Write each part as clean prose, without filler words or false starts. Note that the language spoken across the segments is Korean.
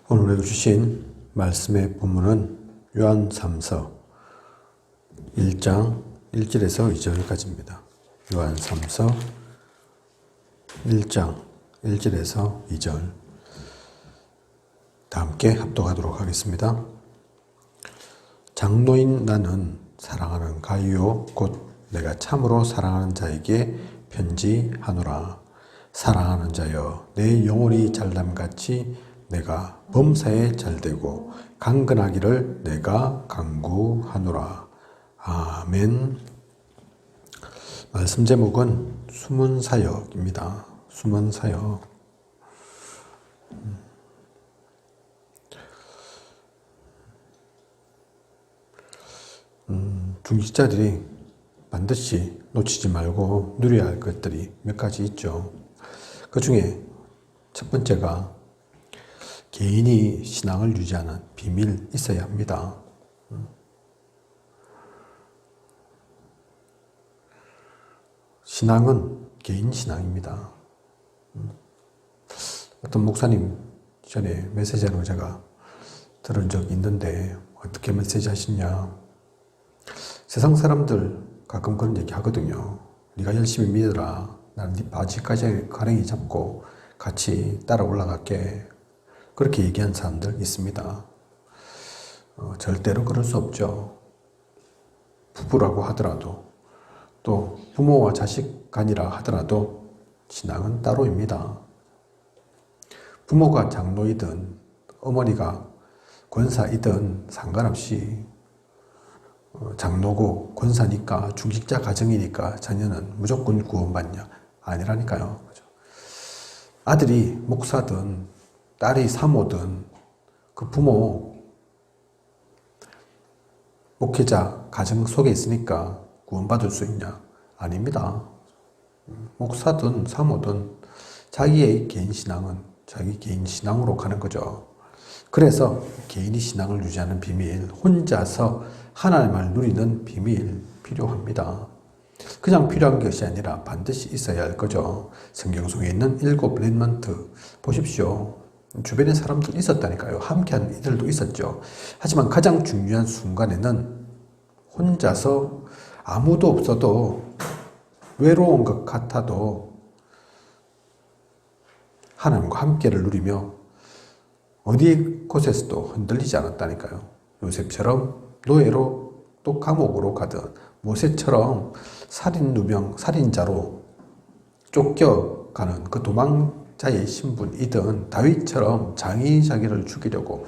오늘 읽어주신 말씀의 본문은 요한 3서 1장 1절에서 2절까지입니다. 요한 3서 1장 1절에서 2절 다 함께 합독하도록 하겠습니다. 장로인 나는 사랑하는 가이오 곧 내가 참으로 사랑하는 자에게 편지하노라. 사랑하는 자여 내 영혼이 잘남같이 내가 범사에 잘되고 강건하기를 내가 간구하노라. 아멘. 말씀 제목은 숨은 사역입니다. 숨은 사역. 중직자들이 반드시 놓치지 말고 누려야 할 것들이 몇 가지 있죠. 그 중에 첫 번째가 개인이 신앙을 유지하는 비밀이 있어야 합니다. 신앙은 개인 신앙입니다. 어떤 목사님 전에 메시지하는 거 제가 들은 적이 있는데 어떻게 메시지 하시냐. 세상 사람들 가끔 그런 얘기 하거든요. 네가 열심히 믿어라. 나는 네 바지까지 가랭이 잡고 같이 따라 올라갈게. 그렇게 얘기한 사람들 있습니다. 절대로 그럴 수 없죠. 부부라고 하더라도 또 부모와 자식 간이라 하더라도 신앙은 따로입니다. 부모가 장로이든 어머니가 권사이든 상관없이 장로고 권사니까 중직자 가정이니까 자녀는 무조건 구원받냐? 아니라니까요. 그죠? 아들이 목사든 딸이 사모든 그 부모, 목회자 가정 속에 있으니까 구원받을 수 있냐? 아닙니다. 목사든 사모든 자기의 개인 신앙은 자기 개인 신앙으로 가는 거죠. 그래서 개인이 신앙을 유지하는 비밀, 혼자서 하나님을 누리는 비밀 필요합니다. 그냥 필요한 것이 아니라 반드시 있어야 할 거죠. 성경 속에 있는 7 렘넌트 보십시오. 주변에 사람들 있었다니까요. 함께한 이들도 있었죠. 하지만 가장 중요한 순간에는 혼자서 아무도 없어도 외로운 것 같아도 하나님과 함께를 누리며 어디 곳에서도 흔들리지 않았다니까요. 요셉처럼 노예로 또 감옥으로 가든 모세처럼 살인 누명 살인자로 쫓겨가는 그 도망자의 신분이든 다윗처럼 장이 자기를 죽이려고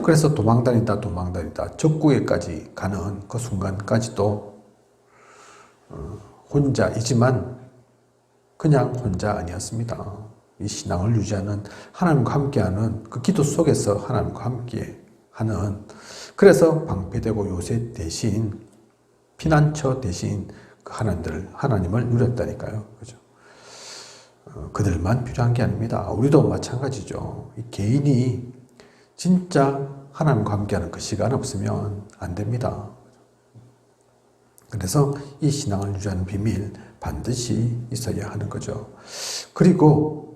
그래서 도망다니다 적국에까지 가는 그 순간까지도 혼자이지만 그냥 혼자 아니었습니다. 이 신앙을 유지하는 하나님과 함께하는 그 기도 속에서 하나님과 함께하는 그래서 방패되고 요새 대신 피난처 대신 그 하나님을 누렸다니까요. 그죠? 그들만 필요한 게 아닙니다. 우리도 마찬가지죠. 이 개인이 진짜 하나님과 함께하는 그 시간 없으면 안 됩니다. 그래서 이 신앙을 유지하는 비밀 반드시 있어야 하는 거죠. 그리고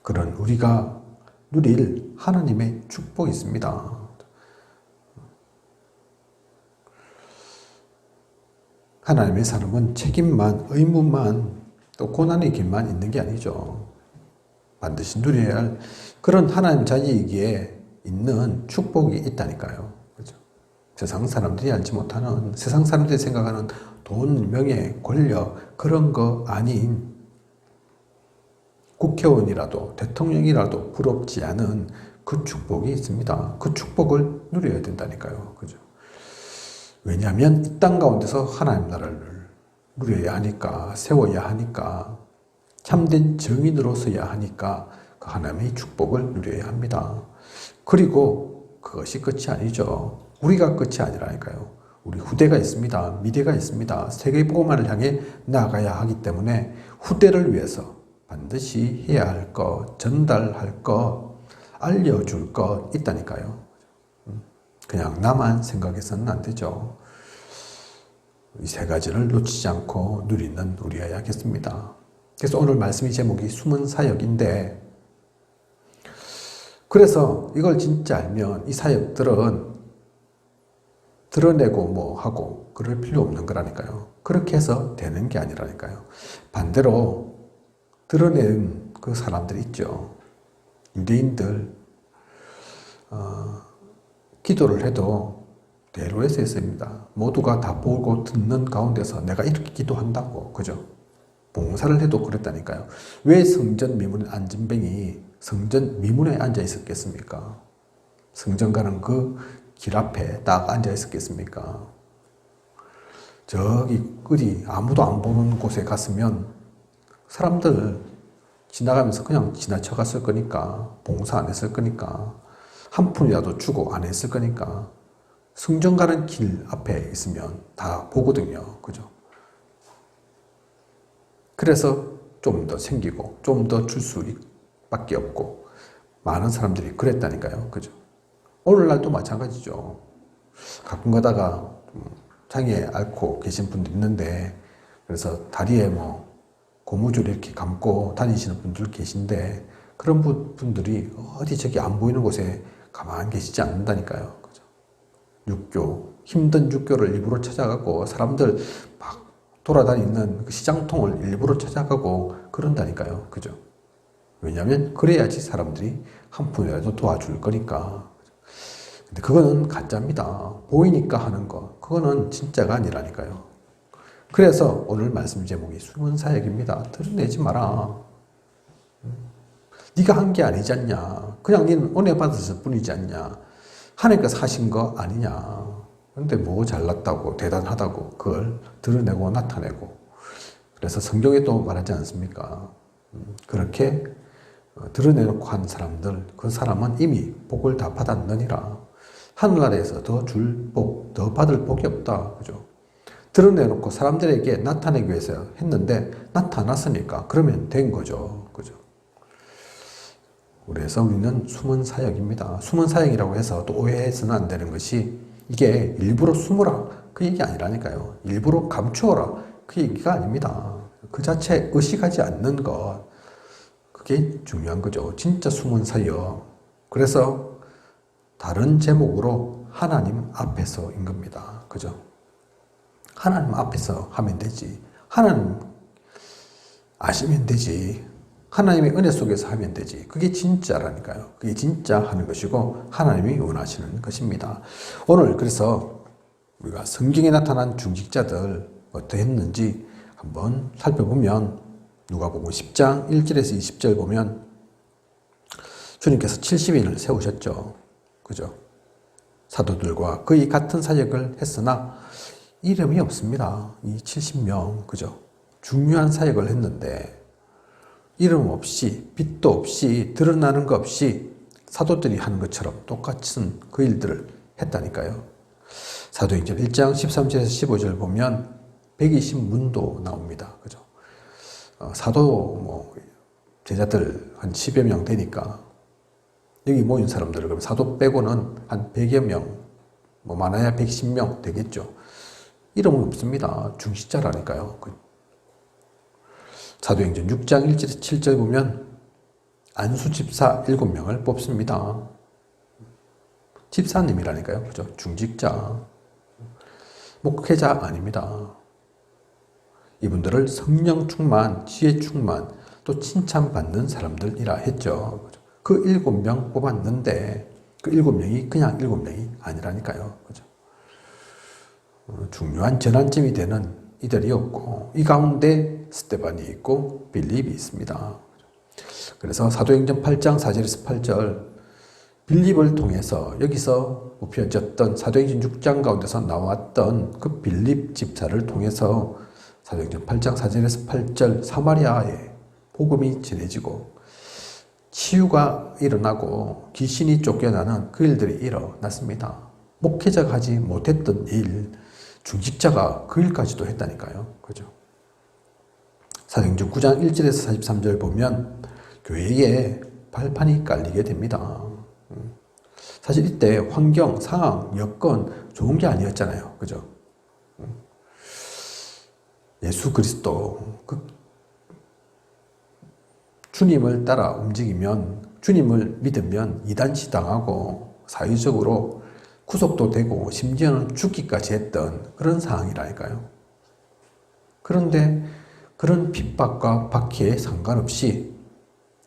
그런 우리가 누릴 하나님의 축복이 있습니다. 하나님의 사람은 책임만, 의무만, 또 고난의 길만 있는 게 아니죠. 반드시 누려야 할 그런 하나님 자녀에게 있는 축복이 있다니까요. 그죠? 세상 사람들이 알지 못하는, 세상 사람들이 생각하는 돈, 명예, 권력, 그런 거 아닌 국회의원이라도 대통령이라도 부럽지 않은 그 축복이 있습니다. 그 축복을 누려야 된다니까요. 그죠? 왜냐하면 이 땅 가운데서 하나님 나라를 누려야 하니까, 세워야 하니까, 참된 정인으로서야 하니까 그 하나님의 축복을 누려야 합니다. 그리고 그것이 끝이 아니죠. 우리가 끝이 아니라니까요. 우리 후대가 있습니다. 미래가 있습니다. 세계복음화를 향해 나아가야 하기 때문에 후대를 위해서 반드시 해야 할 것, 전달할 것, 알려줄 것 있다니까요. 그냥 나만 생각해서는 안 되죠. 이 세 가지를 놓치지 않고 누리는 우리여야겠습니다. 그래서 오늘 말씀의 제목이 숨은 사역인데 그래서 이걸 진짜 알면 이 사역들은 드러내고 뭐 하고 그럴 필요 없는 거라니까요. 그렇게 해서 되는 게 아니라니까요. 반대로 드러낸 그 사람들이 있죠. 유대인들 기도를 해도 대로에서 했습니다. 모두가 다 보고 듣는 가운데서 내가 이렇게 기도한다고, 그죠? 봉사를 해도 그랬다니까요. 왜 성전 미문 안진뱅이 성전 미문에 앉아 있었겠습니까? 성전 가는 그 길 앞에 딱 앉아 있었겠습니까? 저기 어디 아무도 안 보는 곳에 갔으면 사람들 지나가면서 그냥 지나쳐 갔을 거니까, 봉사 안 했을 거니까, 한 푼이라도 주고 안 했을 거니까, 성전 가는 길 앞에 있으면 다 보거든요. 그죠? 그래서 좀 더 생기고, 좀 더 줄 수밖에 없고, 많은 사람들이 그랬다니까요. 그죠? 오늘날도 마찬가지죠. 가끔 가다가 장애 앓고 계신 분들 있는데, 그래서 다리에 뭐 고무줄 이렇게 감고 다니시는 분들 계신데, 그런 분들이 어디 저기 안 보이는 곳에 가만히 계시지 않는다니까요. 그죠? 육교, 힘든 육교를 일부러 찾아가고, 사람들 막 돌아다니는 그 시장통을 일부러 찾아가고 그런다니까요. 그죠? 왜냐하면 그래야지 사람들이 한 푼이라도 도와줄 거니까. 근데 그거는 가짜입니다. 보이니까 하는 거. 그거는 진짜가 아니라니까요. 그래서 오늘 말씀 제목이 숨은 사역입니다. 드러내지 마라. 네가 한 게 아니지 않냐. 그냥 너는 은혜 받았을 뿐이지 않냐. 하나님께서 하신 거 아니냐. 근데 뭐 잘났다고 대단하다고 그걸 드러내고 나타내고. 그래서 성경에 또 말하지 않습니까? 그렇게 드러내놓고 한 사람들, 그 사람은 이미 복을 다 받았느니라. 하늘나라에서 더 줄 복, 더 받을 복이 없다. 그죠? 드러내놓고 사람들에게 나타내기 위해서 했는데 나타났으니까 그러면 된 거죠. 그죠? 그래서 우리는 숨은 사역입니다. 숨은 사역이라고 해서 또 오해해서는 안 되는 것이 이게 일부러 숨으라 그 얘기 아니라니까요. 일부러 감추어라 그 얘기가 아닙니다. 그 자체 의식하지 않는 것, 그게 중요한 거죠. 진짜 숨은 사역. 그래서 다른 제목으로 하나님 앞에서인 겁니다. 그죠? 하나님 앞에서 하면 되지. 하나님 아시면 되지. 하나님의 은혜 속에서 하면 되지. 그게 진짜라니까요. 그게 진짜 하는 것이고 하나님이 원하시는 것입니다. 오늘 그래서 우리가 성경에 나타난 중직자들 어떠했는지 한번 살펴보면 누가복음 10장 1절에서 20절 보면 주님께서 70인을 세우셨죠. 그죠? 사도들과 거의 같은 사역을 했으나 이름이 없습니다. 이 70명, 그죠? 중요한 사역을 했는데 이름 없이, 빛도 없이, 드러나는 것 없이 사도들이 하는 것처럼 똑같은 그 일들을 했다니까요. 사도행전 1장 13절에서 15절 보면 120문도 나옵니다. 그죠? 사도 제자들 한 10여 명 되니까 여기 모인 사람들, 그럼 사도 빼고는 한 100여 명, 많아야 110명 되겠죠. 이름은 없습니다. 중시자라니까요. 사도행전 6장 1절 7절 보면 안수 집사 7명을 뽑습니다. 집사님이라니까요. 그죠? 중직자. 목회자 아닙니다. 이분들을 성령 충만, 지혜 충만, 또 칭찬받는 사람들이라 했죠. 그 7명 뽑았는데 그 7명이 그냥 7명이 아니라니까요. 그죠? 중요한 전환점이 되는 이들이 없고 이 가운데 스데반이 있고 빌립이 있습니다. 그래서 사도행전 8장 4절에서 8절 빌립을 통해서 여기서 펴졌던 사도행전 6장 가운데서 나왔던 그 빌립 집사를 통해서 사도행전 8장 4절에서 8절 사마리아에 복음이 전해지고 치유가 일어나고 귀신이 쫓겨나는 그 일들이 일어났습니다. 목회자가 하지 못했던 일, 중직자가 그 일까지도 했다니까요. 그죠? 사도행전 9장 1절에서 43절 보면 교회에 발판이 깔리게 됩니다. 사실 이때 환경, 상황, 여건 좋은 게 아니었잖아요. 그죠? 예수 그리스도, 주님을 따라 움직이면 주님을 믿으면 이단시 당하고 사회적으로 구속도 되고 심지어는 죽기까지 했던 그런 상황이라니까요. 그런데 그런 핍박과 박해에 상관없이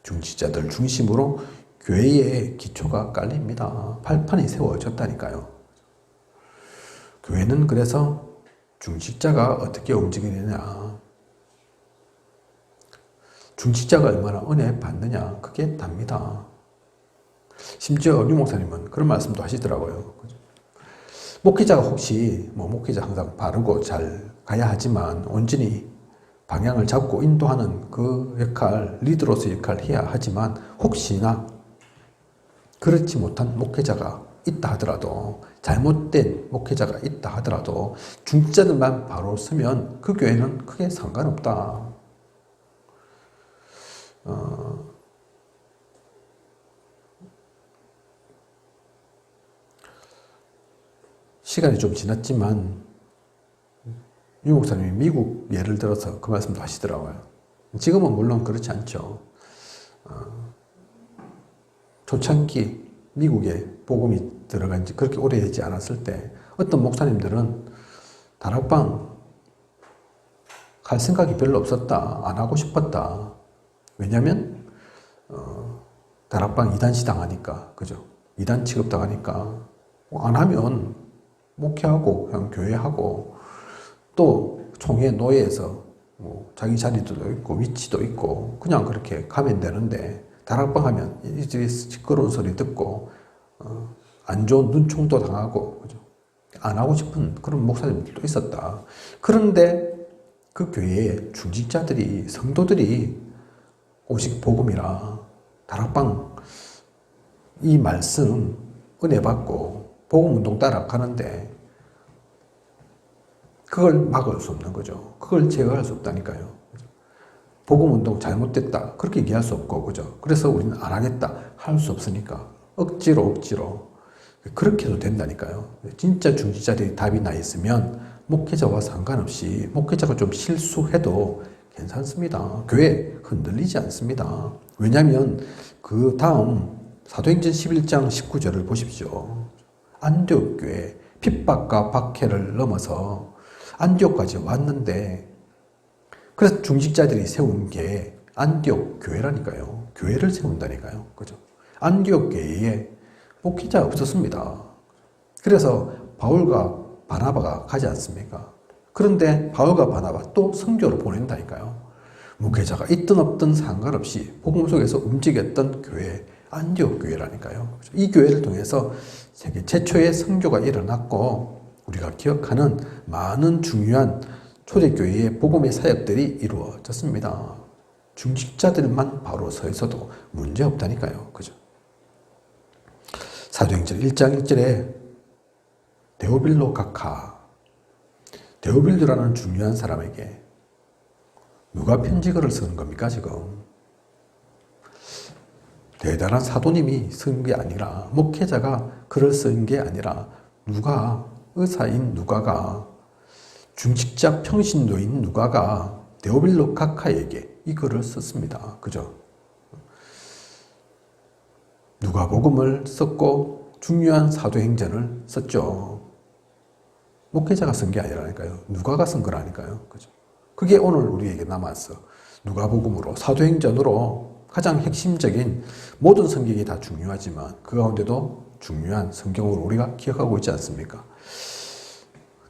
중직자들 중심으로 교회의 기초가 깔립니다. 발판이 세워졌다니까요. 교회는 그래서 중직자가 어떻게 움직이느냐, 중직자가 얼마나 은혜 받느냐, 그게 답니다. 심지어 류 목사님은 그런 말씀도 하시더라고요. 목회자가 혹시 목회자 항상 바르고 잘 가야 하지만 온전히 방향을 잡고 인도하는 그 역할, 리더로서 역할을 해야 하지만 혹시나 그렇지 못한 목회자가 있다 하더라도, 잘못된 목회자가 있다 하더라도 중직자들만 바로 서면 그 교회는 크게 상관없다. 시간이 좀 지났지만 유 목사님이 미국 예를 들어서 그 말씀도 하시더라고요. 지금은 물론 그렇지 않죠. 초창기 미국에 복음이 들어간 지 그렇게 오래되지 않았을 때 어떤 목사님들은 다락방 갈 생각이 별로 없었다, 안 하고 싶었다. 왜냐하면 다락방 이단 시당하니까, 그죠? 이단 취급당하니까 안 하면 목회하고 그냥 교회하고 또 총회 노예에서 자기 자리도 있고 위치도 있고 그냥 그렇게 가면 되는데, 다락방 하면 이제 시끄러운 소리 듣고 안 좋은 눈총도 당하고, 그죠? 안 하고 싶은 그런 목사님들도 있었다. 그런데 그 교회에 중직자들이, 성도들이 오직 복음이라 다락방 이 말씀 은혜 받고 복음 운동 따라가는데 그걸 막을 수 없는 거죠. 그걸 제어할 수 없다니까요. 복음 운동 잘못됐다 그렇게 얘기할 수 없고, 그죠? 그래서 우리는 안 하겠다 할 수 없으니까 억지로 그렇게 해도 된다니까요. 진짜 중직자들이 답이 나 있으면 목회자와 상관없이 목회자가 좀 실수해도 괜찮습니다. 교회 흔들리지 않습니다. 왜냐하면 그 다음 사도행전 11장 19절을 보십시오. 안디옥 교회 핍박과 박해를 넘어서 안디옥까지 왔는데, 그래서 중직자들이 세운 게 안디옥 교회라니까요. 교회를 세운다니까요. 그죠? 안디옥 교회에 목회자가 없었습니다. 그래서 바울과 바나바가 가지 않습니까? 그런데 바울과 바나바 또 선교로 보낸다니까요. 목회자가 있든 없든 상관없이 복음 속에서 움직였던 교회, 안디옥 교회라니까요. 이 교회를 통해서 세계 최초의 선교가 일어났고, 우리가 기억하는 많은 중요한 초대교회의 복음의 사역들이 이루어졌습니다. 중직자들만 바로 서 있어도 문제 없다니까요. 그죠? 사도행전 1장 1절에 데오빌로 각하, 데오빌로라는 중요한 사람에게 누가 편지글을 쓰는 겁니까, 지금? 대단한 사도님이 쓴 게 아니라, 목회자가 글을 쓴 게 아니라, 의사인 누가가, 중직자 평신도인 누가가 데오빌로 각하에게 이 글을 썼습니다. 그죠? 누가복음을 썼고 중요한 사도행전을 썼죠. 목회자가 쓴 게 아니라니까요. 누가가 쓴 거라니까요. 그죠? 그게 오늘 우리에게 남았어. 누가복음으로, 사도행전으로 가장 핵심적인, 모든 성경이 다 중요하지만 그 가운데도 중요한 성경으로 우리가 기억하고 있지 않습니까?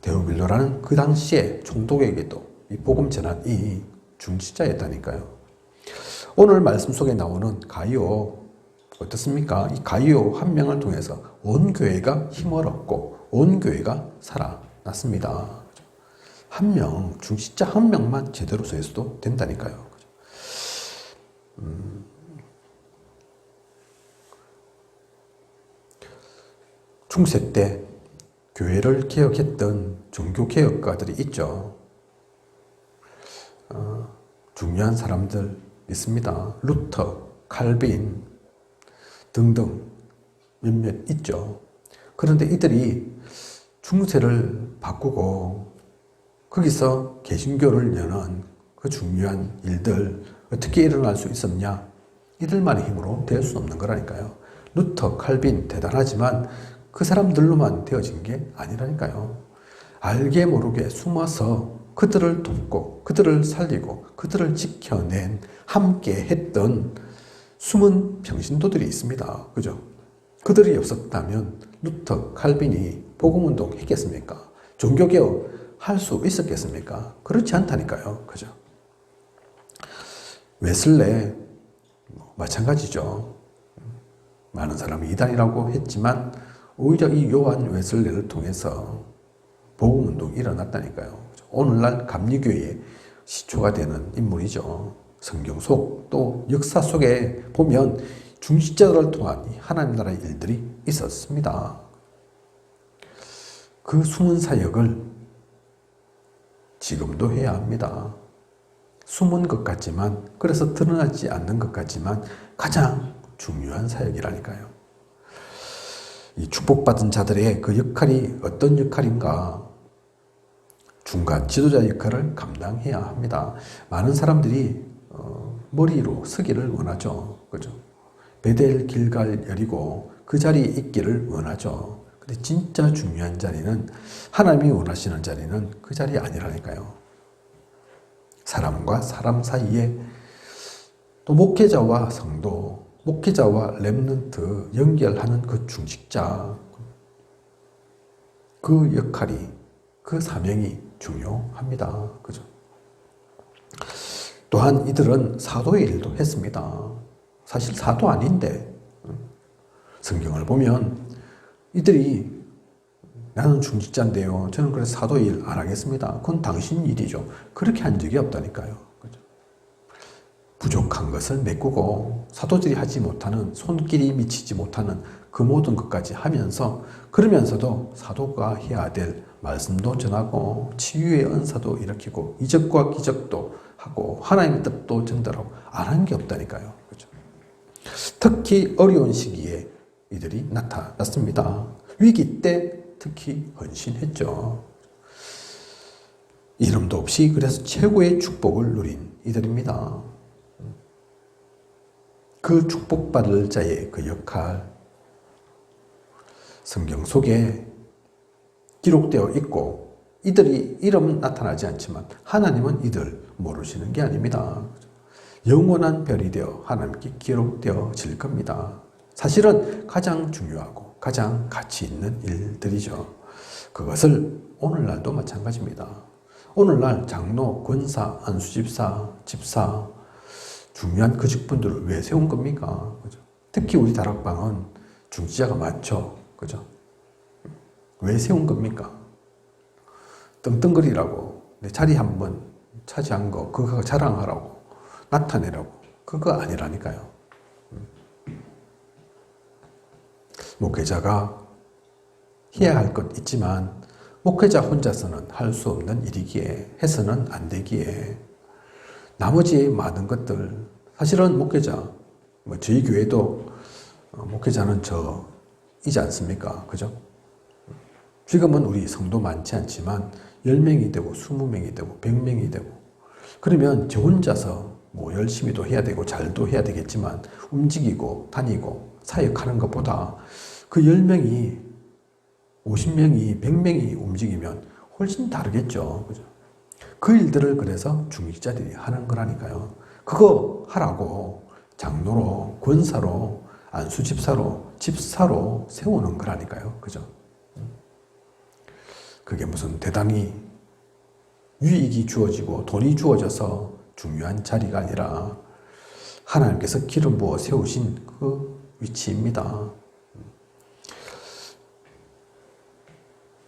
데오빌로라는 그 당시에 총독에게도 이 복음 전환이 중직자였다니까요. 오늘 말씀 속에 나오는 가이오 어떻습니까? 이 가이오 한 명을 통해서 온 교회가 힘을 얻고 온 교회가 살아났습니다. 한 명, 중직자 한 명만 제대로 서 있어도 된다니까요. 중세 때 교회를 개혁했던 종교개혁가들이 있죠. 중요한 사람들 있습니다. 루터, 칼빈 등등 몇몇 있죠. 그런데 이들이 중세를 바꾸고 거기서 개신교를 여는 그 중요한 일들 어떻게 일어날 수 있었냐? 이들만의 힘으로 될 수 없는 거라니까요. 루터, 칼빈 대단하지만 그 사람들로만 되어진 게 아니라니까요. 알게 모르게 숨어서 그들을 돕고 그들을 살리고 그들을 지켜낸 함께 했던 숨은 평신도들이 있습니다. 그죠? 그들이 없었다면 루터, 칼빈이 복음운동 했겠습니까? 종교개혁 할 수 있었겠습니까? 그렇지 않다니까요. 그죠? 웨슬레 마찬가지죠. 많은 사람이 이단이라고 했지만 오히려 이 요한 웨슬레를 통해서 복음운동이 일어났다니까요. 오늘날 감리교회의 시초가 되는 인물이죠. 성경 속 또 역사 속에 보면 중직자들을 통한 하나님 나라의 일들이 있었습니다. 그 숨은 사역을 지금도 해야 합니다. 숨은 것 같지만, 그래서 드러나지 않는 것 같지만 가장 중요한 사역이라니까요. 이 축복받은 자들의 그 역할이 어떤 역할인가? 중간 지도자 역할을 감당해야 합니다. 많은 사람들이 머리로 서기를 원하죠. 그죠? 베델, 길갈, 여리고 그 자리에 있기를 원하죠. 근데 진짜 중요한 자리는, 하나님이 원하시는 자리는 그 자리가 아니라니까요. 사람과 사람 사이에 또 목회자와 성도, 목회자와 렘넌트 연결하는 그 중직자, 그 역할이, 그 사명이 중요합니다. 그죠? 또한 이들은 사도의 일도 했습니다. 사실 사도 아닌데 성경을 보면 이들이 나는 중직자인데요, 저는 그래서 사도의 일 안 하겠습니다. 그건 당신 일이죠. 그렇게 한 적이 없다니까요. 그죠? 부족한 것을 메꾸고 사도들이 하지 못하는, 손길이 미치지 못하는 그 모든 것까지 하면서, 그러면서도 사도가 해야 될 말씀도 전하고 치유의 은사도 일으키고 이적과 기적도 하고 하나님의 뜻도 전달하고 안 한 게 없다니까요. 그죠? 특히 어려운 시기에 이들이 나타났습니다. 위기 때 특히 헌신했죠. 이름도 없이 그래서 최고의 축복을 누린 이들입니다. 그 축복받을 자의 그 역할, 성경 속에 기록되어 있고 이들이 이름은 나타나지 않지만 하나님은 이들 모르시는 게 아닙니다. 영원한 별이 되어 하나님께 기록되어질 겁니다. 사실은 가장 중요하고 가장 가치 있는 일들이죠. 그것을 오늘날도 마찬가지입니다. 오늘날 장로, 권사, 안수집사, 집사, 중요한 그 직분들을 왜 세운 겁니까? 그죠? 특히 우리 다락방은 중직자가 많죠. 그죠? 왜 세운 겁니까? 떵떵거리라고, 내 자리 한번 차지한 거 그거 자랑하라고, 나타내라고, 그거 아니라니까요. 목회자가 해야 할 것 있지만 목회자 혼자서는 할 수 없는 일이기에, 해서는 안 되기에 나머지 많은 것들, 사실은 목회자, 저희 교회도 목회자는 저이지 않습니까? 그죠? 지금은 우리 성도 많지 않지만 10명이 되고 20명이 되고 100명이 되고, 그러면 저 혼자서 열심히도 해야 되고 잘도 해야 되겠지만 움직이고 다니고 사역하는 것보다 그 10명이 50명이 100명이 움직이면 훨씬 다르겠죠. 그죠? 그 일들을 그래서 중직자들이 하는 거라니까요. 그거 하라고 장로로, 권사로, 안수집사로, 집사로 세우는 거라니까요. 그죠? 그게 무슨 대단히 유익이 주어지고 돈이 주어져서 중요한 자리가 아니라 하나님께서 기름 부어 세우신 그 위치입니다.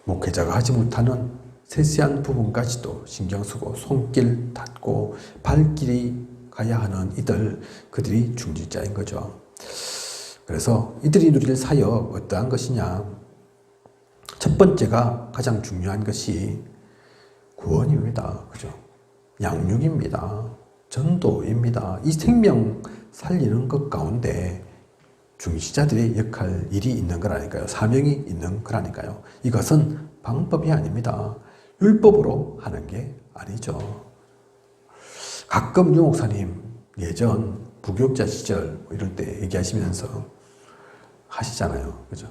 목회자가 하지 못하는 세세한 부분까지도 신경 쓰고 손길 닿고 발길이 가야 하는 이들, 그들이 중직자인 거죠. 그래서 이들이 누릴 사역 어떠한 것이냐? 첫 번째가 가장 중요한 것이 구원입니다. 그죠? 양육입니다. 전도입니다. 이 생명 살리는 것 가운데 중직자들의 역할, 일이 있는 거라니까요. 사명이 있는 거라니까요. 이것은 방법이 아닙니다. 율법으로 하는 게 아니죠. 가끔 유 목사님, 예전 부교육자 시절 뭐 이럴 때 얘기하시면서 하시잖아요. 그죠?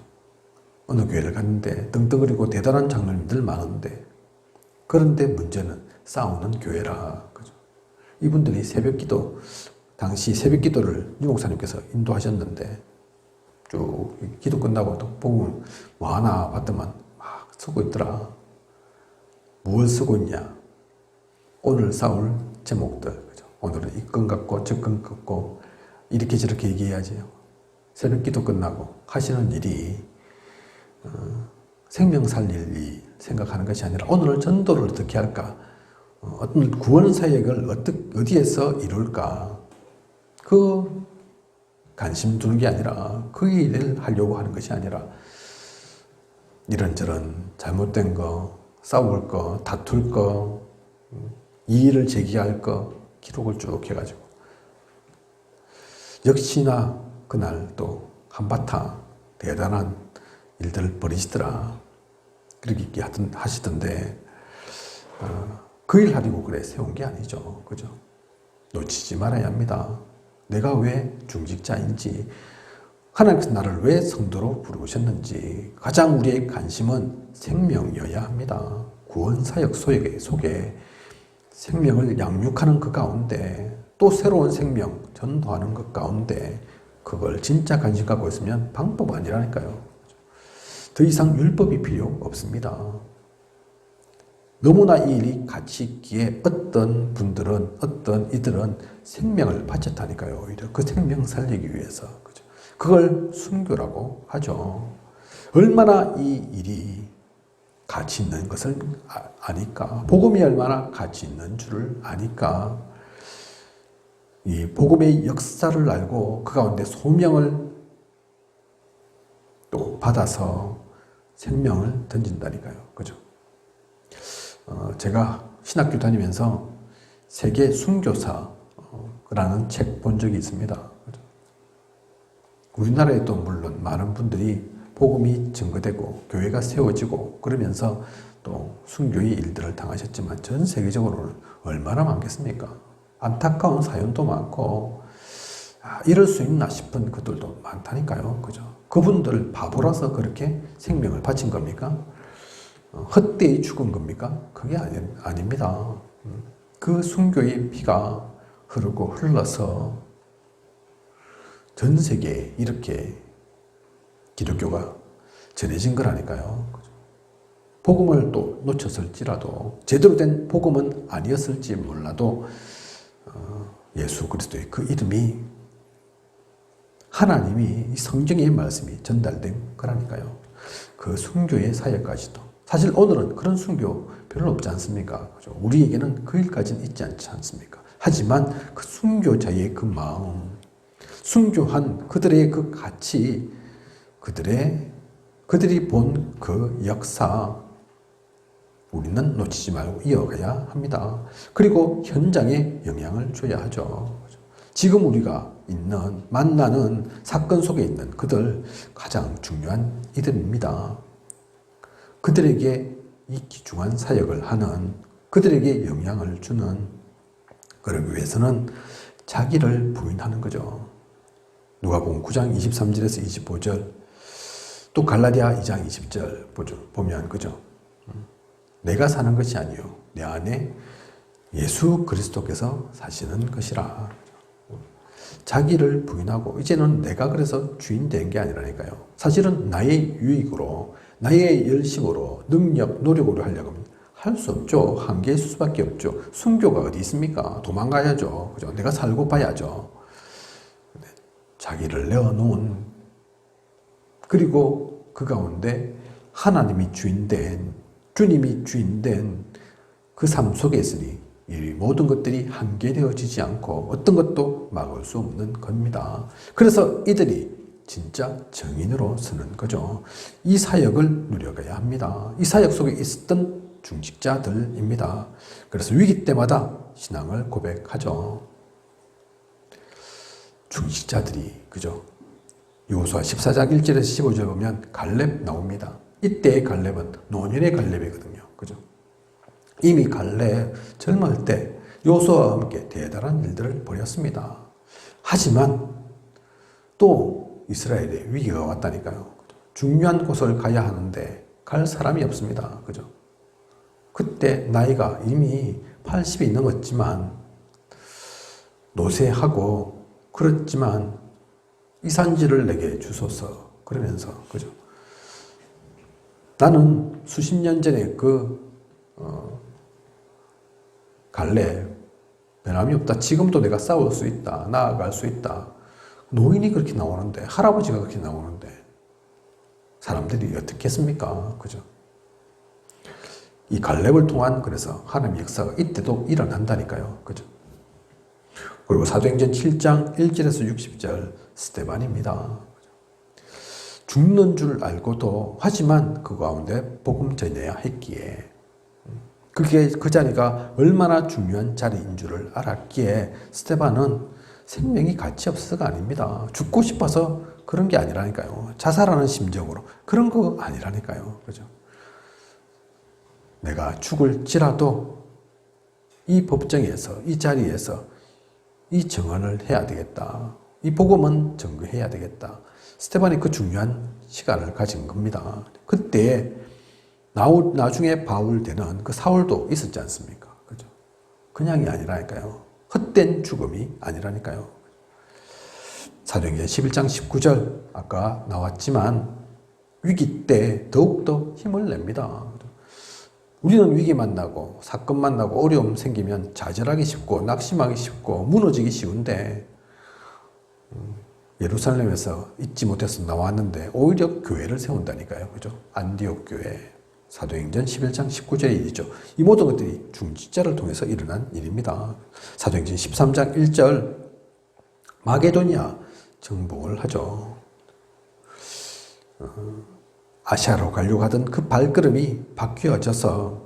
어느 교회를 갔는데 떵떵거리고 대단한 장로님들 많은데 그런데 문제는 싸우는 교회라. 그죠? 이분들이 새벽기도 당시 새벽기도를 유 목사님께서 인도하셨는데 쭉 기도 끝나고 또 보고 뭐 하나 봤더만 막 쓰고 있더라. 무엇 쓰고 있냐? 오늘 싸울 제목들. 그죠? 오늘은 이 건 같고 저 건 같고 이렇게 저렇게 얘기해야지. 새벽기도 끝나고 하시는 일이 생명 살릴 일 생각하는 것이 아니라 오늘 전도를 어떻게 할까? 어떤 구원 사역을 어디에서 이룰까? 그 관심 두는 게 아니라 그 일을 하려고 하는 것이 아니라 이런저런 잘못된 거, 싸울 거, 다툴 거, 이의를 제기할 거 기록을 쭉 해가지고 역시나 그날 또 한바탕 대단한 일들을 벌이시더라. 그렇게 하시던데 그 일 하려고 그래 세운 게 아니죠. 그죠? 놓치지 말아야 합니다. 내가 왜 중직자인지, 하나님께서 나를 왜 성도로 부르셨는지, 가장 우리의 관심은 생명이어야 합니다. 구원사역 속에 생명을 양육하는 그 가운데 또 새로운 생명 전도하는 그 가운데 그걸 진짜 관심 갖고 있으면 방법 아니라니까요. 더 이상 율법이 필요 없습니다. 너무나 이 일이 같이 있기에 어떤 분들은, 어떤 이들은 생명을 바쳤다니까요. 오히려 그 생명 살리기 위해서. 그죠? 그걸 순교라고 하죠. 얼마나 이 일이 가치 있는 것을 아니까, 복음이 얼마나 가치 있는 줄을 아니까, 이 복음의 역사를 알고 그 가운데 소명을 또 받아서 생명을 던진다니까요. 그죠? 제가 신학교 다니면서 세계 순교사라는 책 본 적이 있습니다. 그죠? 우리나라에도 물론 많은 분들이 복음이 증거되고 교회가 세워지고 그러면서 또 순교의 일들을 당하셨지만 전 세계적으로는 얼마나 많겠습니까? 안타까운 사연도 많고 이럴 수 있나 싶은 그들도 많다니까요. 그죠? 그분들 바보라서 그렇게 생명을 바친 겁니까? 헛되이 죽은 겁니까? 그게 아닙니다. 그 순교의 피가 흐르고 흘러서 전 세계에 이렇게 기독교가 전해진 거라니까요. 복음을 또 놓쳤을지라도 제대로 된 복음은 아니었을지 몰라도 예수 그리스도의 그 이름이 하나님이 이 성경의 말씀이 전달된 거라니까요. 그 순교의 사역까지도 사실 오늘은 그런 순교 별로 없지 않습니까? 그죠? 우리에게는 그 일까지는 있지 않지 않습니까? 하지만 그 순교자의 그 마음, 순교한 그들의 그 가치, 그들이 본 그 역사, 우리는 놓치지 말고 이어가야 합니다. 그리고 현장에 영향을 줘야 하죠. 지금 우리가 만나는 사건 속에 있는 그들 가장 중요한 이들입니다. 그들에게 이 귀중한 사역을 하는, 그들에게 영향을 주는, 그러기 위해서는 자기를 부인하는 거죠. 누가복음 9장 23절에서 25절, 또 갈라디아 2장 20절 보면 그죠? 내가 사는 것이 아니요 내 안에 예수 그리스도께서 사시는 것이라. 자기를 부인하고 이제는 내가 그래서 주인 된 게 아니라니까요. 사실은 나의 유익으로, 나의 열심으로, 능력, 노력으로 하려고 하면 할 수 없죠. 한계일 수밖에 없죠. 순교가 어디 있습니까? 도망가야죠. 그죠? 내가 살고 봐야죠. 자기를 내어놓은, 그리고 그 가운데 하나님이 주인된, 주님이 주인된 그 삶 속에 있으니 이 모든 것들이 한계되어지지 않고 어떤 것도 막을 수 없는 겁니다. 그래서 이들이 진짜 정인으로 서는 거죠. 이 사역을 누려가야 합니다. 이 사역 속에 있었던 중직자들입니다. 그래서 위기 때마다 신앙을 고백하죠. 중직자들이, 그죠? 여호수아 14장 1절에서 15절 보면 갈렙 나옵니다. 이때의 갈렙은 노년의 갈렙이거든요. 그죠? 이미 갈렙 젊을 때 여호수아와 함께 대단한 일들을 벌였습니다. 하지만 또 이스라엘에 위기가 왔다니까요. 중요한 곳을 가야 하는데 갈 사람이 없습니다. 그죠? 그때 나이가 이미 80이 넘었지만 노쇠하고 그렇지만 이산지를 내게 주소서 그러면서 그죠? 나는 수십 년 전에 갈래 변함이 없다. 지금도 내가 싸울 수 있다. 나아갈 수 있다. 노인이 그렇게 나오는데 할아버지가 그렇게 나오는데 사람들이 어떻게 했습니까? 그죠? 이 갈렙을 통한 그래서 하나님의 역사가 이때도 일어난다니까요. 그죠? 그리고 사도행전 7장 1절에서 60절 스데반입니다. 죽는 줄 알고도 하지만 그 가운데 복음 전해야 했기에 그게 그 자리가 얼마나 중요한 자리인 줄을 알았기에 스데반은 생명이 가치 없어서가 아닙니다. 죽고 싶어서 그런 게 아니라니까요. 자살하는 심정으로 그런 거 아니라니까요. 그죠? 내가 죽을지라도 이 법정에서 이 자리에서 이 증언을 해야 되겠다. 이 복음은 증거해야 되겠다. 스데반이 그 중요한 시간을 가진 겁니다. 그때 나중에 바울 되는 그 사울도 있었지 않습니까? 그죠? 그냥이 아니라니까요. 헛된 죽음이 아니라니까요. 사도행전 11장 19절 아까 나왔지만 위기 때 더욱더 힘을 냅니다. 우리는 위기 만나고 사건 만나고 어려움 생기면 좌절하기 쉽고 낙심하기 쉽고 무너지기 쉬운데 예루살렘에서 잊지 못해서 나왔는데 오히려 교회를 세운다니까요. 그죠? 안디옥 교회. 사도행전 11장 19절의 일이죠. 이 모든 것들이 중직자를 통해서 일어난 일입니다. 사도행전 13장 1절 마게도니아 정복을 하죠. 아시아로 가려고 하던 그 발걸음이 바뀌어져서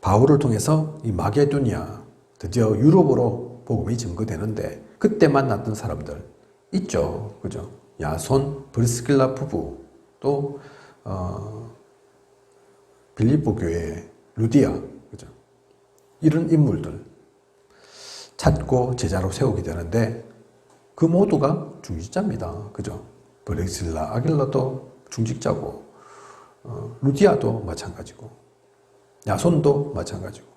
바울을 통해서 이 마게도니아 드디어 유럽으로 복음이 증거되는데 그때 만났던 사람들 있죠. 그죠? 야손, 브리스길라 부부 또 빌립보 교회 루디아 그죠? 이런 인물들 찾고 제자로 세우게 되는데 그 모두가 중직자입니다. 그죠? 브리스길라, 아길라도 중직자고 루디아도 마찬가지고 야손도 마찬가지고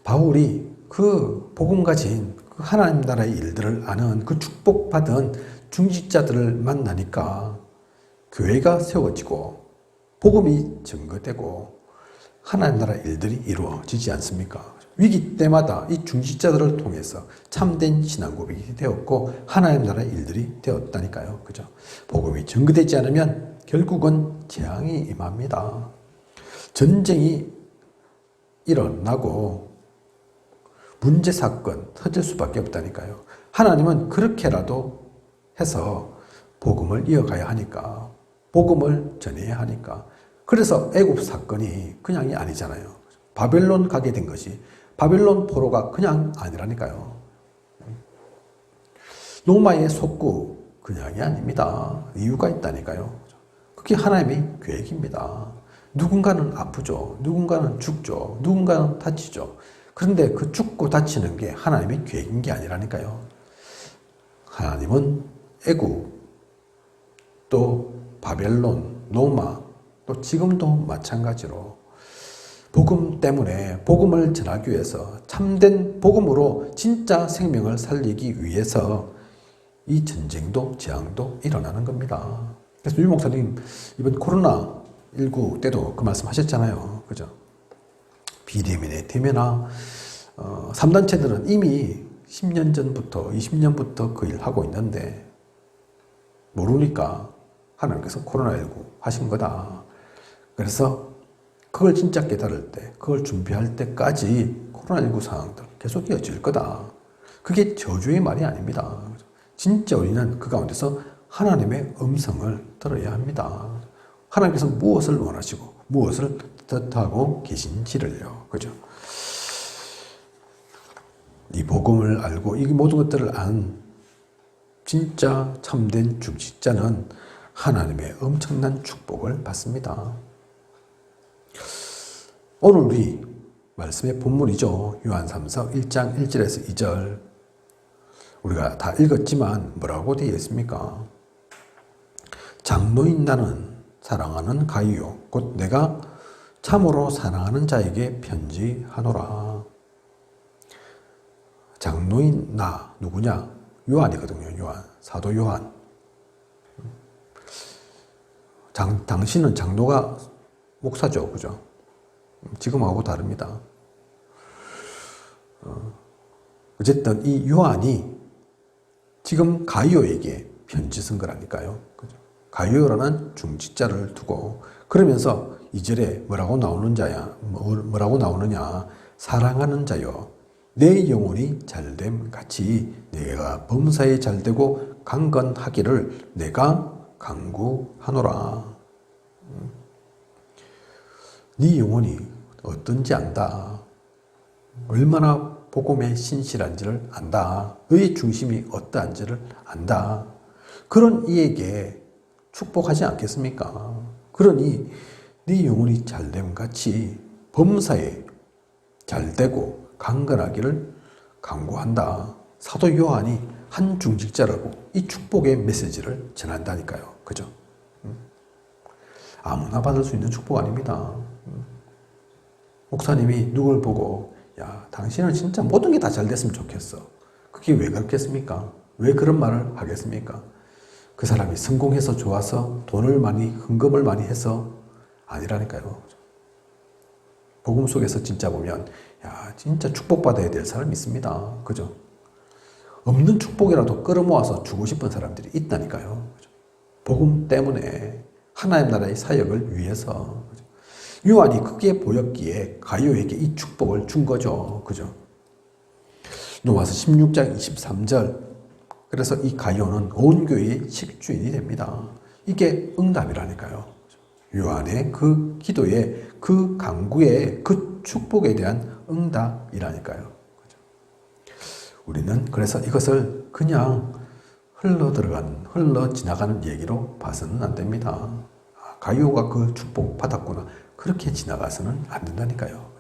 바울이 그 복음 가진 그 하나님 나라의 일들을 아는 그 축복받은 중직자들을 만나니까 교회가 세워지고 복음이 증거되고 하나님 나라 일들이 이루어지지 않습니까? 위기 때마다 이 중직자들을 통해서 참된 신앙 고백이 되었고 하나님 나라 일들이 되었다니까요. 그죠? 복음이 증거되지 않으면 결국은 재앙이 임합니다. 전쟁이 일어나고 문제 사건 터질 수밖에 없다니까요. 하나님은 그렇게라도 해서 복음을 이어가야 하니까 복음을 전해야 하니까 그래서 애굽 사건이 그냥이 아니잖아요. 바벨론 가게 된 것이 바벨론 포로가 그냥 아니라니까요. 로마의 속구 그냥이 아닙니다. 이유가 있다니까요. 그게 하나님의 계획입니다. 누군가는 아프죠. 누군가는 죽죠. 누군가는 다치죠. 그런데 그 죽고 다치는 게 하나님의 계획인 게 아니라니까요. 하나님은 애굽 또 바벨론, 로마 또 지금도 마찬가지로 복음 때문에 복음을 전하기 위해서 참된 복음으로 진짜 생명을 살리기 위해서 이 전쟁도 재앙도 일어나는 겁니다. 그래서 유 목사님 이번 코로나19 때도 그 말씀 하셨잖아요. 그죠? 비대면에 대면하 3단체들은 이미 10년 전부터 20년부터 그 일 하고 있는데 모르니까 하나님께서 코로나19 하신 거다. 그래서 그걸 진짜 깨달을 때, 그걸 준비할 때까지 코로나19 상황들 계속 이어질 거다. 그게 저주의 말이 아닙니다. 진짜 우리는 그 가운데서 하나님의 음성을 들어야 합니다. 하나님께서 무엇을 원하시고 무엇을 뜻하고 계신지를요. 그죠? 이 복음을 알고 이 모든 것들을 안 진짜 참된 중직자는 하나님의 엄청난 축복을 받습니다. 오늘 우리 말씀의 본문이죠. 요한삼서 1장 1절에서 2절. 우리가 다 읽었지만 뭐라고 되어 있습니까? 장로인 나는 사랑하는 가이요 곧 내가 참으로 사랑하는 자에게 편지하노라. 장로인 나 누구냐? 요한이거든요. 요한. 사도 요한. 당신은 장로가 목사죠. 그죠? 지금하고 다릅니다. 어쨌든 이 요한이 지금 가이오에게 편지 쓴 거라니까요. 그죠? 가이오라는 중직자를 두고 그러면서 2절에 뭐라고 나오느냐? 사랑하는 자여 내 영혼이 잘됨 같이 내가 범사에 잘되고 강건하기를 내가 간구하노라. 네 영혼이 어떤지 안다. 얼마나 복음에 신실한지를 안다. 너의 중심이 어떠한지를 안다. 그런 이에게 축복하지 않겠습니까? 그러니 네 영혼이 잘됨 같이 범사에 잘되고 강건하기를 간구한다. 사도 요한이 한 중직자라고 이 축복의 메시지를 전한다니까요. 그죠? 아무나 받을 수 있는 축복 아닙니다. 목사님이 누굴 보고 야, 당신은 진짜 모든 게 다 잘 됐으면 좋겠어. 그게 왜 그렇겠습니까? 왜 그런 말을 하겠습니까? 그 사람이 성공해서 좋아서 돈을 많이, 헌금을 많이 해서 아니라니까요. 복음 속에서 진짜 보면 야, 진짜 축복받아야 될 사람이 있습니다. 그죠? 없는 축복이라도 끌어모아서 주고 싶은 사람들이 있다니까요. 그죠? 복음 때문에 하나님 나라의 사역을 위해서. 그죠? 요한이 크게 보였기에 가이오에게 이 축복을 준 거죠. 그죠? 로마서 16장 23절. 그래서 이 가이오는 온 교회의 식주인이 됩니다. 이게 응답이라니까요. 요한의 그 기도에, 그 간구에, 그 축복에 대한 응답이라니까요. 우리는 그래서 이것을 그냥 흘러 지나가는 얘기로 봐서는 안 됩니다. 가이오가 그 축복 받았구나. 그렇게 지나가서는 안 된다니까요.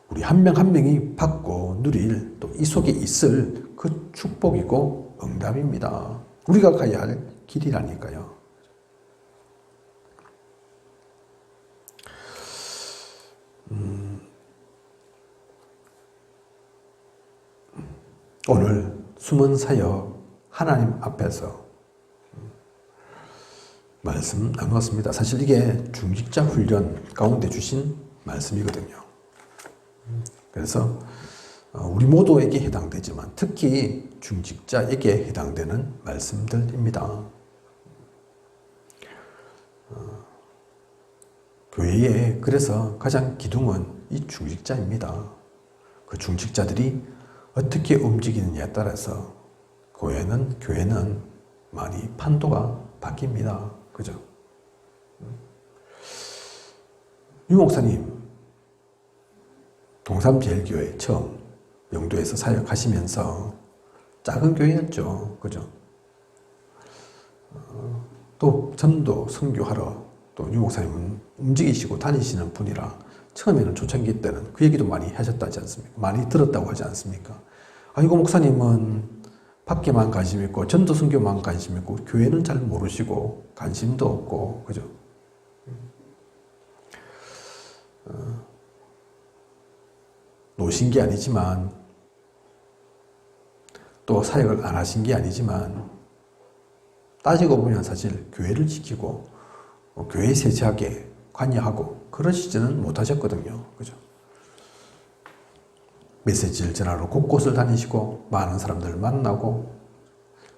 우리 한 명 한 명이 받고 누릴 또 이 속에 있을 그 축복이고 응답입니다. 우리가 가야 할 길이라니까요. 오늘 숨은 사역 하나님 앞에서 말씀 나누었습니다. 사실 이게 중직자 훈련 가운데 주신 말씀이거든요. 그래서 우리 모두에게 해당되지만 특히 중직자에게 해당되는 말씀들입니다. 교회에 그래서 가장 기둥은 이 중직자입니다. 그 중직자들이 어떻게 움직이느냐에 따라서 교회는 많이 판도가 바뀝니다. 그죠? 유 목사님, 동삼제일교회 처음 영도에서 사역하시면서 작은 교회였죠. 그죠? 또 전도 선교하러 또 유 목사님은 움직이시고 다니시는 분이라 처음에는 초창기 때는 그 얘기도 많이 하셨다지 않습니까? 많이 들었다고 하지 않습니까? 아이고 목사님은 밖에만 관심 있고 전도 선교만 관심 있고 교회는 잘 모르시고 관심도 없고 그죠? 노신 게 아니지만 또 사역을 안 하신 게 아니지만 따지고 보면 사실 교회를 지키고 교회 세세하게 관여하고 그러시지는 못하셨거든요. 그죠? 메시지를 전하러 곳곳을 다니시고 많은 사람들을 만나고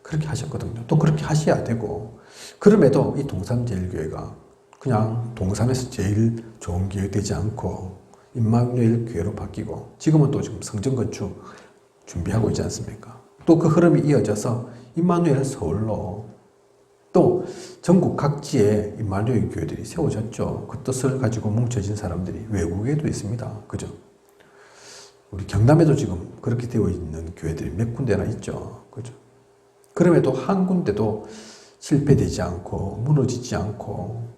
그렇게 하셨거든요. 또 그렇게 하셔야 되고 그럼에도 이 동삼제일교회가 그냥 동삼에서 제일 좋은 교회 되지 않고 임마누엘 교회로 바뀌고 지금은 또 지금 성전 건축 준비하고 있지 않습니까? 또 그 흐름이 이어져서 임마누엘 서울로 또 전국 각지에 임마누엘 교회들이 세워졌죠. 그 뜻을 가지고 뭉쳐진 사람들이 외국에도 있습니다. 그죠? 우리 경남에도 지금 그렇게 되어 있는 교회들이 몇 군데나 있죠. 그죠? 그럼에도 한 군데도 실패되지 않고 무너지지 않고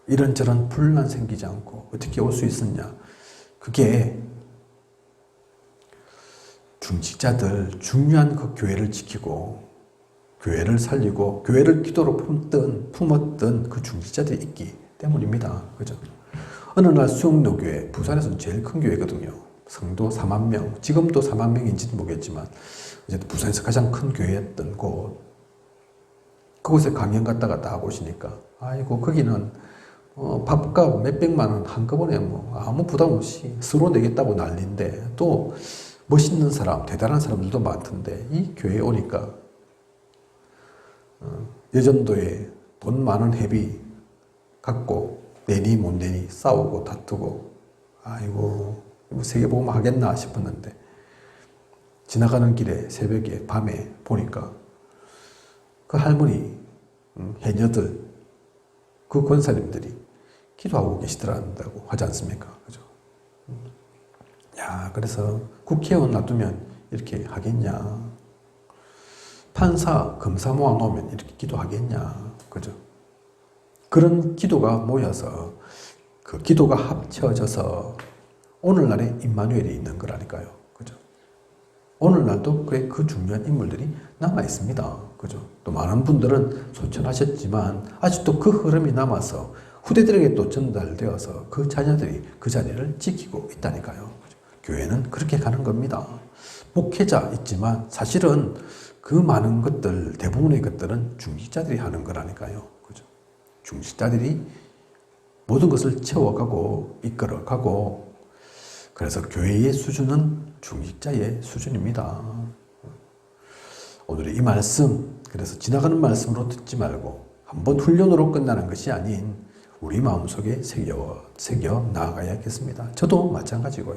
이런저런 분란 생기지 않고 어떻게 올 수 있었냐. 그게 중직자들, 중요한 그 교회를 지키고 교회를 살리고 교회를 기도로 품었던 그 중직자들이 있기 때문입니다. 그죠? 어느 날 수영로교회, 부산에서는 제일 큰 교회거든요. 성도 4만 명, 지금도 4만 명인지는 모르겠지만 어쨌든 부산에서 가장 큰 교회였던 곳, 그곳에 강연 갔다가 딱 오시니까 아이고 거기는 밥값 몇백만 원 한꺼번에 뭐 아무 부담 없이 서로 내겠다고 난리인데 또 멋있는 사람, 대단한 사람들도 많던데 이 교회에 오니까 여전도에 돈 많은 회비 갖고 내니 못 내니 싸우고 다투고 아이고 세계복음 하겠나 싶었는데 지나가는 길에 새벽에 밤에 보니까 그 할머니 해녀들 그 권사님들이 기도하고 계시더라고 하지 않습니까? 그죠? 야, 그래서 국회의원 놔두면 이렇게 하겠냐? 판사, 검사 모아놓으면 이렇게 기도하겠냐? 그죠? 그런 기도가 모여서 그 기도가 합쳐져서 오늘날에 임마누엘이 있는 거라니까요. 그죠? 오늘날도 그 중요한 인물들이 남아 있습니다. 그죠? 또 많은 분들은 소천하셨지만 아직도 그 흐름이 남아서 후대들에게 또 전달되어서 그 자녀들이 그 자리를 지키고 있다니까요. 그죠? 교회는 그렇게 가는 겁니다. 목회자 있지만 사실은 그 많은 것들, 대부분의 것들은 중직자들이 하는 거라니까요. 그죠? 중직자들이 모든 것을 채워가고 이끌어가고 그래서 교회의 수준은 중직자의 수준입니다. 오늘의 이 말씀, 그래서 지나가는 말씀으로 듣지 말고 한번 훈련으로 끝나는 것이 아닌 우리 마음속에 새겨 나아가야겠습니다. 저도 마찬가지고요.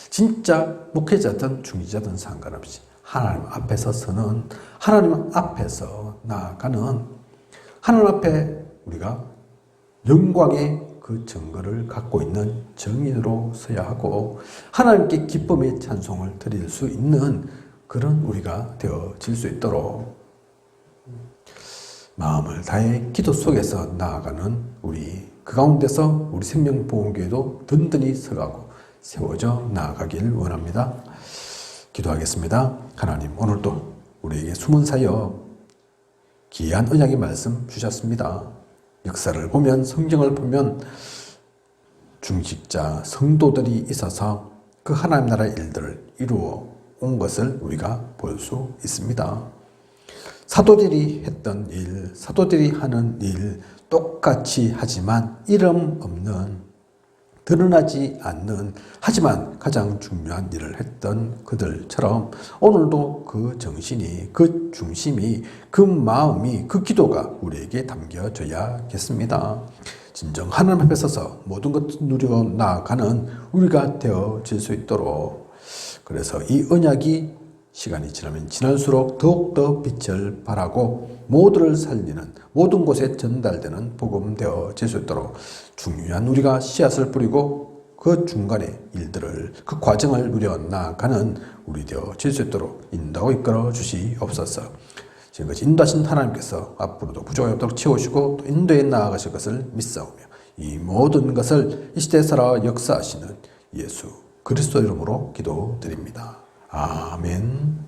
진짜 목회자든 중직자든 상관없이 하나님 앞에서 서는, 하나님 앞에서 나아가는, 하나님 앞에 우리가 영광의 그 증거를 갖고 있는 정인으로 서야 하고 하나님께 기쁨의 찬송을 드릴 수 있는 그런 우리가 되어질 수 있도록 마음을 다해 기도 속에서 나아가는 우리, 그 가운데서 우리 생명보험교회도 든든히 서가고 세워져 나아가길 원합니다. 기도하겠습니다. 하나님, 오늘도 우리에게 숨은 사역 귀한 언약의 말씀 주셨습니다. 역사를 보면, 성경을 보면 중직자 성도들이 있어서 그 하나님 나라의 일들을 이루어 온 것을 우리가 볼 수 있습니다. 사도들이 했던 일, 사도들이 하는 일 똑같이 하지만 이름 없는, 드러나지 않는, 하지만 가장 중요한 일을 했던 그들처럼 오늘도 그 정신이, 그 중심이, 그 마음이, 그 기도가 우리에게 담겨져야겠습니다. 진정 하나님 앞에 서서 모든 것을 누려 나아가는 우리가 되어질 수 있도록, 그래서 이 언약이 시간이 지나면 지날수록 더욱더 빛을 발하고 모두를 살리는, 모든 곳에 전달되는 복음 되어질 수 있도록 중요한 우리가 씨앗을 뿌리고 그 중간의 일들을, 그 과정을 누려 나아가는 우리 되어질 수 있도록 인도하고 이끌어 주시옵소서. 지금까지 인도하신 하나님께서 앞으로도 부족함이 없도록 채우시고 또 인도에 나아가실 것을 믿사오며 이 모든 것을 이 시대에 살아 역사하시는 예수 그리스도 이름으로 기도드립니다. 아멘.